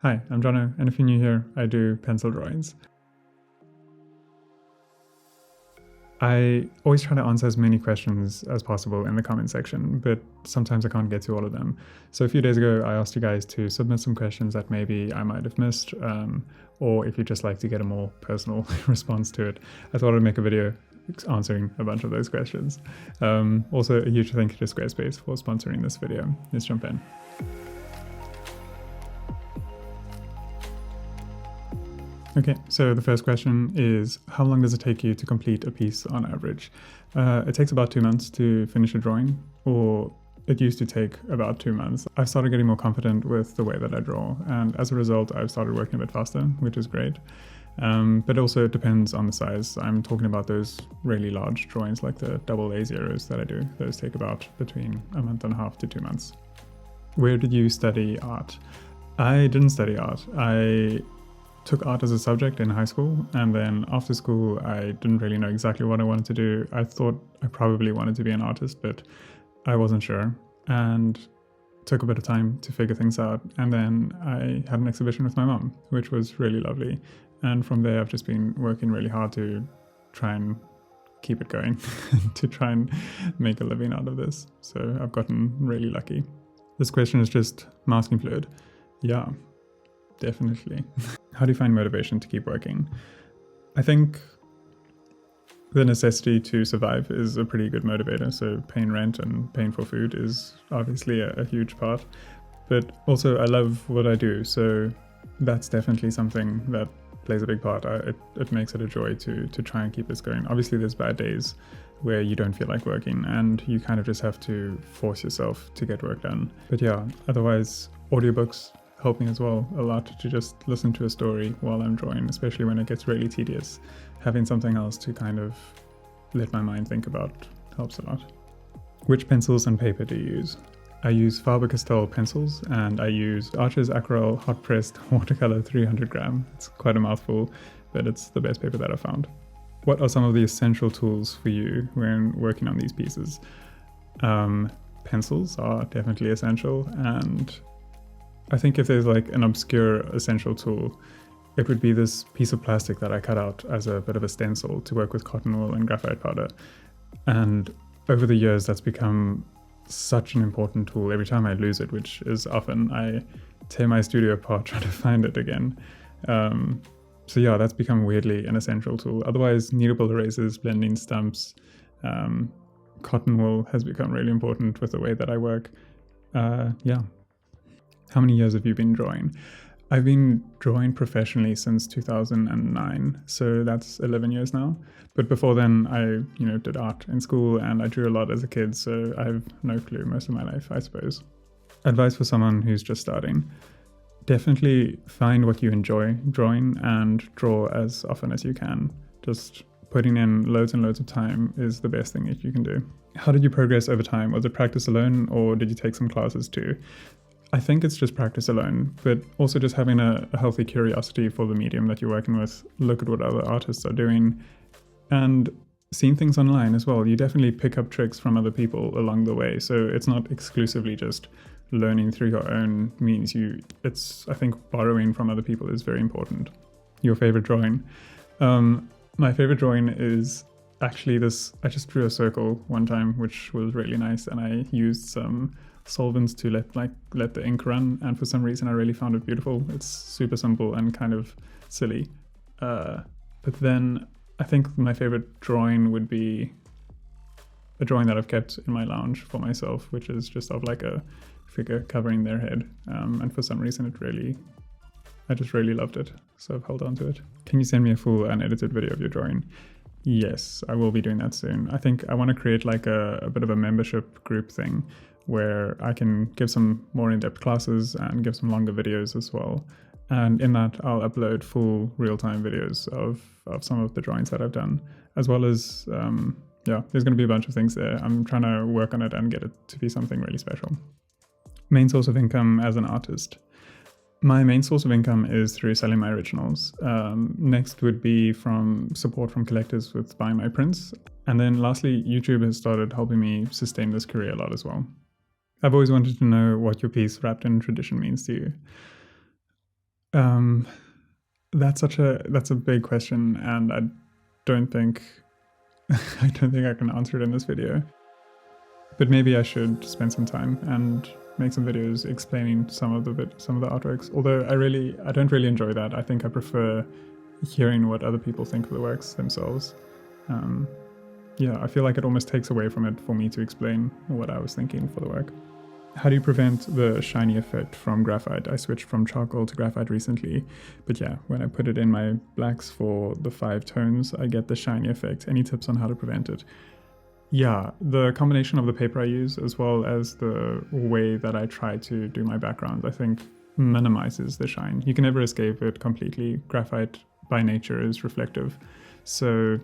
Hi, I'm Jono, and if you're new here, I do pencil drawings. I always try to answer as many questions as possible in the comment section, but sometimes I can't get to all of them. So a few days ago, I asked you guys to submit some questions that maybe I might have missed, or if you'd just like to get a more personal response to it, I thought I'd make a video answering a bunch of those questions. Also, a huge thank you to Squarespace for sponsoring this video. Let's jump in. Okay, so the first question is, how long does it take you to complete a piece on average? It takes about 2 months to finish a drawing, or it used to take about 2 months. I've started getting more confident with the way that I draw, and as a result, I've started working a bit faster, which is great. But also it depends on the size. I'm talking about those really large drawings like the double A0s that I do. Those take about between a month and a half to 2 months. Where did you study art? I didn't study art. I took art as a subject in high school, and then after school I didn't really know exactly what I wanted to do. I thought I probably wanted to be an artist, but I wasn't sure, and took a bit of time to figure things out. And then I had an exhibition with my mom, which was really lovely, and from there I've just been working really hard to try and keep it going to try and make a living out of this. So I've gotten really lucky. This question is just masking fluid. Yeah, definitely. How do you find motivation to keep working? I think the necessity to survive is a pretty good motivator. So paying rent and paying for food is obviously a huge part. But also I love what I do. So that's definitely something that plays a big part. It makes it a joy to try and keep this going. Obviously there's bad days where you don't feel like working and you kind of just have to force yourself to get work done. But yeah, otherwise audiobooks help me as well a lot, to just listen to a story while I'm drawing, especially when it gets really tedious. Having something else to kind of let my mind think about helps a lot. Which pencils and paper do you use? I use Faber-Castell pencils, and I use Arches Aquarelle Hot Pressed Watercolor 300 gram. It's quite a mouthful, but it's the best paper that I've found. What are some of the essential tools for you when working on these pieces? Pencils are definitely essential, and I think if there's like an obscure essential tool, it would be this piece of plastic that I cut out as a bit of a stencil to work with cotton wool and graphite powder. And over the years, that's become such an important tool. Every time I lose it, which is often, I tear my studio apart trying to find it again. So yeah, that's become weirdly an essential tool. Otherwise, kneadable erasers, blending stumps, cotton wool has become really important with the way that I work. Yeah. How many years have you been drawing? I've been drawing professionally since 2009, so that's 11 years now. But before then, I did art in school, and I drew a lot as a kid, so I have no clue most of my life, I suppose. Advice for someone who's just starting. Definitely find what you enjoy drawing and draw as often as you can. Just putting in loads and loads of time is the best thing that you can do. How did you progress over time? Was it practice alone, or did you take some classes too? I think it's just practice alone, but also just having a healthy curiosity for the medium that you're working with. Look at what other artists are doing, and seeing things online as well. You definitely pick up tricks from other people along the way, so it's not exclusively just learning through your own means. I think borrowing from other people is very important. Your favorite drawing? My favorite drawing is actually this. I just drew a circle one time, which was really nice, and I used some solvents to let the ink run, and for some reason I really found it beautiful. It's super simple and kind of silly, but then I think my favorite drawing would be a drawing that I've kept in my lounge for myself, which is just of like a figure covering their head, and for some reason I just really loved it, so I've held on to it. Can you send me a full unedited video of your drawing? Yes, I will be doing that soon. I think I want to create like a bit of a membership group thing where I can give some more in-depth classes and give some longer videos as well. And in that, I'll upload full real-time videos of some of the drawings that I've done, as well as, there's going to be a bunch of things there. I'm trying to work on it and get it to be something really special. Main source of income as an artist. My main source of income is through selling my originals. Next would be from support from collectors with buying my prints. And then lastly, YouTube has started helping me sustain this career a lot as well. I've always wanted to know what your piece wrapped in tradition means to you. Um, that's a big question, and I don't think I don't think I can answer it in this video. But maybe I should spend some time and make some videos explaining some of the artworks. Although I don't really enjoy that. I think I prefer hearing what other people think of the works themselves. Yeah, I feel like it almost takes away from it for me to explain what I was thinking for the work. How do you prevent the shiny effect from graphite? I switched from charcoal to graphite recently, but yeah, when I put it in my blacks for the 5 tones, I get the shiny effect. Any tips on how to prevent it? Yeah, the combination of the paper I use as well as the way that I try to do my backgrounds, I think minimizes the shine. You can never escape it completely. Graphite by nature is reflective. So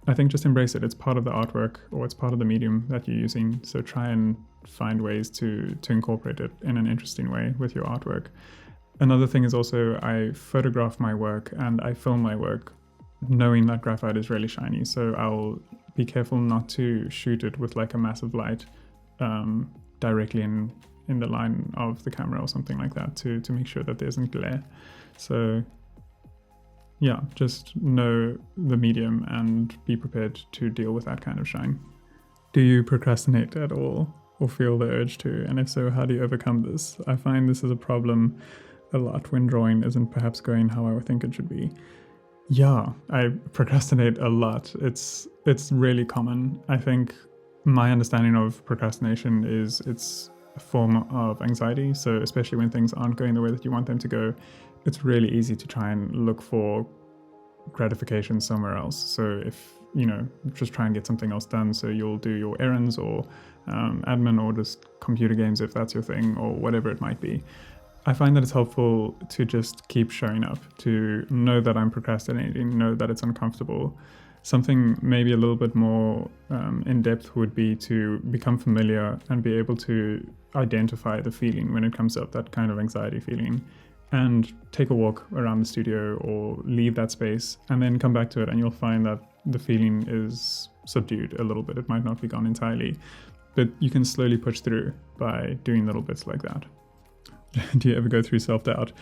I think just embrace it. It's part of the artwork, or it's part of the medium that you're using. So try and find ways to incorporate it in an interesting way with your artwork. Another thing is also I photograph my work and I film my work knowing that graphite is really shiny. So I'll be careful not to shoot it with like a massive light directly in the line of the camera or something like that to make sure that there isn't glare. So yeah, just know the medium and be prepared to deal with that kind of shine. Do you procrastinate at all or feel the urge to? And if so, how do you overcome this? I find this is a problem a lot when drawing isn't perhaps going how I would think it should be. Yeah, I procrastinate a lot. It's really common. I think my understanding of procrastination is it's a form of anxiety. So especially when things aren't going the way that you want them to go, it's really easy to try and look for gratification somewhere else. So if, just try and get something else done. So you'll do your errands or admin or just computer games if that's your thing or whatever it might be. I find that it's helpful to just keep showing up, to know that I'm procrastinating, know that it's uncomfortable. Something maybe a little bit more in depth would be to become familiar and be able to identify the feeling when it comes up, that kind of anxiety feeling, and take a walk around the studio or leave that space and then come back to it, and you'll find that the feeling is subdued a little bit. It might not be gone entirely, but you can slowly push through by doing little bits like that. Do you ever go through self-doubt?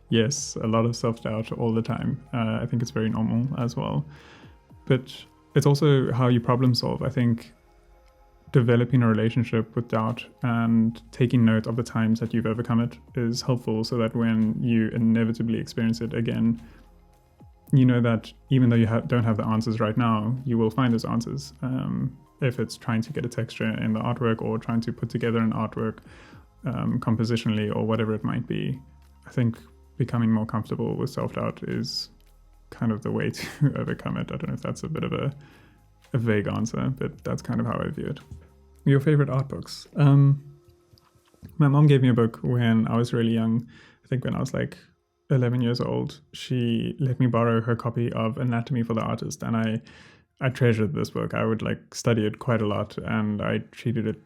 Yes, a lot of self-doubt all the time. I think it's very normal as well. But it's also how you problem solve. I think developing a relationship with doubt and taking note of the times that you've overcome it is helpful, so that when you inevitably experience it again, you know that even though you don't have the answers right now, you will find those answers. If it's trying to get a texture in the artwork or trying to put together an artwork compositionally or whatever it might be, I think becoming more comfortable with self-doubt is kind of the way to overcome it. I don't know if that's a bit of a vague answer, but that's kind of how I view it. Your favorite art books? My mom gave me a book when I was really young. I think when I was like 11 years old. She let me borrow her copy of Anatomy for the Artist, and I treasured this book. I would like study it quite a lot, and I treated it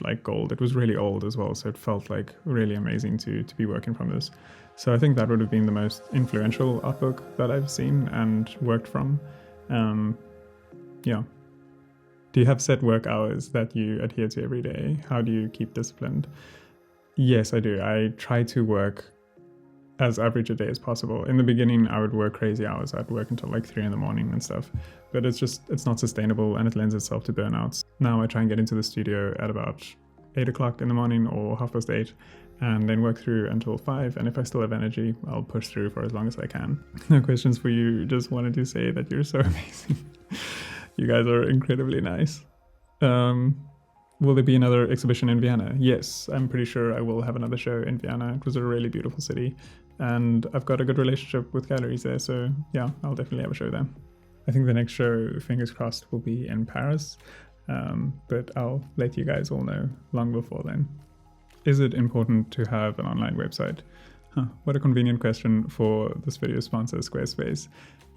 like gold. It was really old as well, so it felt like really amazing to be working from this. So I think that would have been the most influential art book that I've seen and worked from. Yeah. Do you have set work hours that you adhere to every day? How do you keep disciplined? Yes, I do. I try to work as average a day as possible. In the beginning, I would work crazy hours. I'd work until like 3 a.m. and stuff, but it's not sustainable and it lends itself to burnouts. Now I try and get into the studio at about 8 o'clock in the morning or 8:30 and then work through until 5. And if I still have energy, I'll push through for as long as I can. No questions for you. Just wanted to say that you're so amazing. You guys are incredibly nice. Will there be another exhibition in Vienna? Yes, I'm pretty sure I will have another show in Vienna. It was a really beautiful city, and I've got a good relationship with galleries there, so yeah, I'll definitely have a show there. I think the next show, fingers crossed, will be in Paris, but I'll let you guys all know long before then. Is it important to have an online website? What a convenient question for this video sponsor, Squarespace.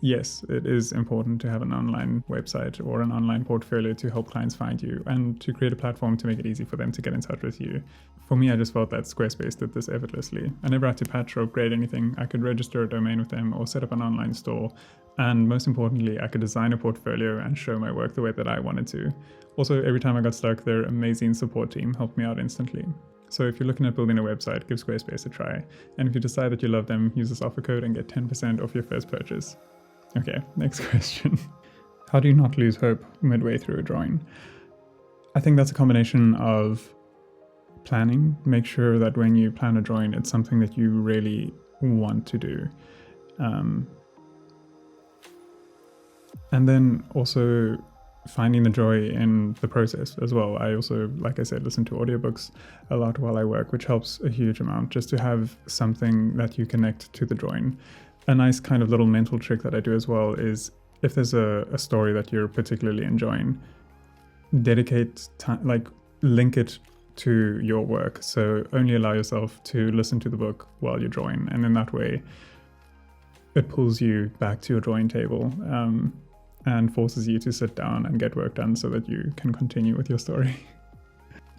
Yes, it is important to have an online website or an online portfolio to help clients find you and to create a platform to make it easy for them to get in touch with you. For me, I just felt that Squarespace did this effortlessly. I never had to patch or upgrade anything. I could register a domain with them or set up an online store. And most importantly, I could design a portfolio and show my work the way that I wanted to. Also, every time I got stuck, their amazing support team helped me out instantly. So if you're looking at building a website, give Squarespace a try. And if you decide that you love them, use this offer code and get 10% off your first purchase. Okay, next question. How do you not lose hope midway through a drawing? I think that's a combination of planning. Make sure that when you plan a drawing, it's something that you really want to do. And then also finding the joy in the process as well. I also, like I said, listen to audiobooks a lot while I work, which helps a huge amount, just to have something that you connect to the drawing. A nice kind of little mental trick that I do as well is, if there's a story that you're particularly enjoying, dedicate time, like link it to your work. So only allow yourself to listen to the book while you're drawing. And in that way, it pulls you back to your drawing table and forces you to sit down and get work done so that you can continue with your story.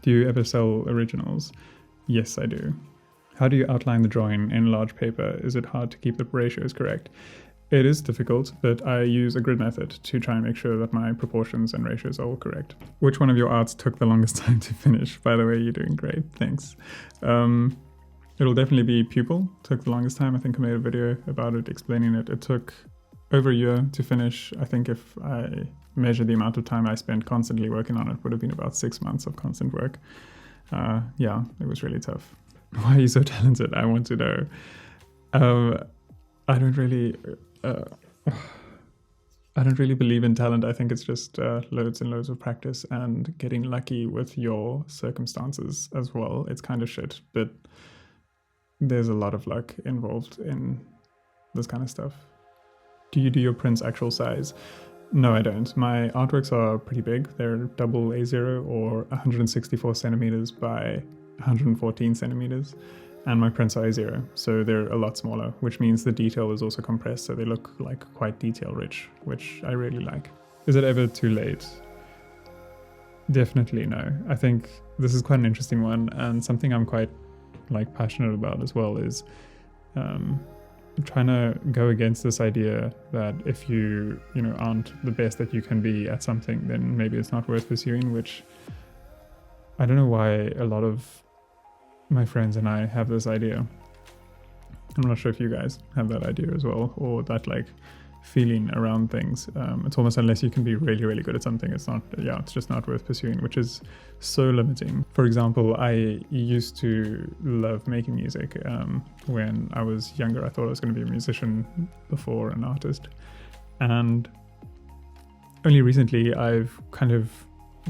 Do you ever sell originals? Yes, I do. How do you outline the drawing in large paper? Is it hard to keep the ratios correct? It is difficult, but I use a grid method to try and make sure that my proportions and ratios are all correct. Which one of your arts took the longest time to finish? By the way, you're doing great, thanks. It'll definitely be Pupil, took the longest time. I think I made a video about it explaining it. It took over a year to finish. I think if I measure the amount of time I spent constantly working on it, would have been about 6 months of constant work. Yeah, it was really tough. Why are you so talented? I want to know. I don't really believe in talent. I think it's just loads and loads of practice and getting lucky with your circumstances as well. It's kind of shit, but there's a lot of luck involved in this kind of stuff. Do you do your prints actual size? No, I don't. My artworks are pretty big. They're double A0 or 164 centimeters by 114 centimeters. And my prints are A0, so they're a lot smaller, which means the detail is also compressed, so they look like quite detail rich, which I really like. Is it ever too late? Definitely no. I think this is quite an interesting one, and something I'm quite passionate about as well is trying to go against this idea that if you aren't the best that you can be at something, then maybe it's not worth pursuing, which I don't know why a lot of my friends and I have this idea. I'm not sure if you guys have that idea as well, or that feeling around things. It's almost, unless you can be really, really good at something, it's just not worth pursuing, which is so limiting. For example, I used to love making music. When I was younger, I thought I was going to be a musician before an artist. And only recently I've kind of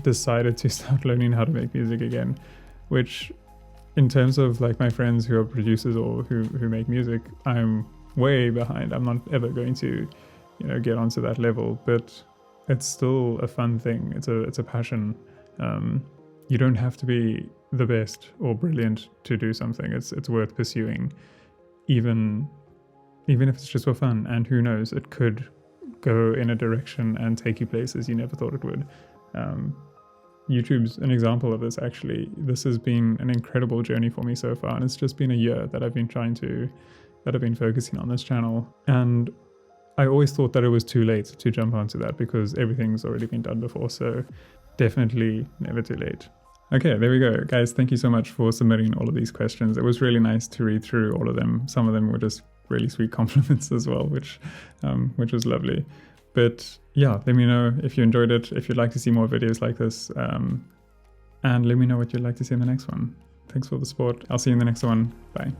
decided to start learning how to make music again, which in terms of my friends who are producers or who make music, I'm way behind. I'm not ever going to, get onto that level, but it's still a fun thing. It's a passion. You don't have to be the best or brilliant to do something. It's worth pursuing, even if it's just for fun. And who knows, it could go in a direction and take you places you never thought it would. YouTube's an example of this, actually. This has been an incredible journey for me so far, and it's just been a year that I've been focusing on this channel. And I always thought that it was too late to jump onto that because everything's already been done before, so definitely never too late. Okay, there we go. Guys, thank you so much for submitting all of these questions. It was really nice to read through all of them. Some of them were just really sweet compliments as well, which was lovely. But yeah, let me know if you enjoyed it, if you'd like to see more videos like this, and let me know what you'd like to see in the next one. Thanks for the support. I'll see you in the next one. Bye.